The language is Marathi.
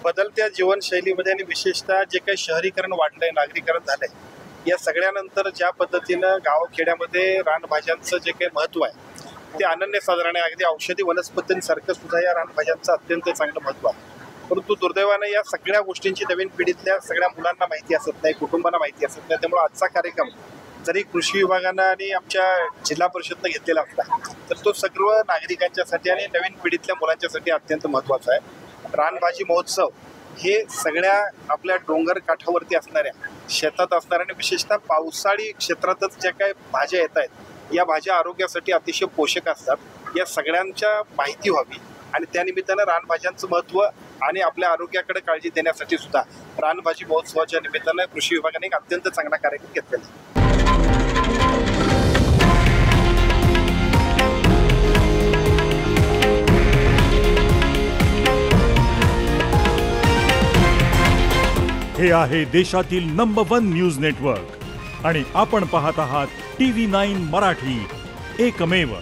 बदलत्या जीवनशैलीमध्ये आणि विशेषतः जे काही शहरीकरण वाढलंय, नागरीकरण झालंय, या सगळ्यानंतर ज्या पद्धतीनं गावखेड्यामध्ये रानभाज्यांचं जे काही महत्त्व आहे ते अनन्यसाधारण आहे. अगदी औषधी वनस्पतींसारखं सुद्धा या रानभाज्यांचं अत्यंत चांगलं महत्त्व आहे. परंतु दुर्दैवानं या सगळ्या गोष्टींची नवीन पिढीतल्या सगळ्या मुलांना माहिती असत नाही, कुटुंबांना माहिती असत नाही. त्यामुळे आजचा कार्यक्रम जरी कृषी विभागानं आणि आमच्या जिल्हा परिषदनं घेतलेला असला तर तो सर्व नागरिकांच्यासाठी आणि नवीन पिढीतल्या मुलांच्यासाठी अत्यंत महत्त्वाचा आहे. रानभाजी महोत्सव हे सगळ्या आपल्या डोंगर काठावरती असणाऱ्या, शेतात असणाऱ्या आणि विशेषतः पावसाळी क्षेत्रातच ज्या काही भाज्या येत आहेत, या भाज्या आरोग्यासाठी अतिशय पोषक असतात. या सगळ्यांच्या माहिती व्हावी आणि त्यानिमित्तानं रानभाज्यांचं महत्त्व आणि आपल्या आरोग्याकडे काळजी देण्यासाठी सुद्धा रानभाजी महोत्सवाच्या निमित्तानं कृषी विभागाने एक अत्यंत चांगला कार्यक्रम घेतलेला आहे. हे आहे देशातील नंबर 1 न्यूज नेटवर्क आणि आपण पाहत आहात TV9 मराठी, एकमेव.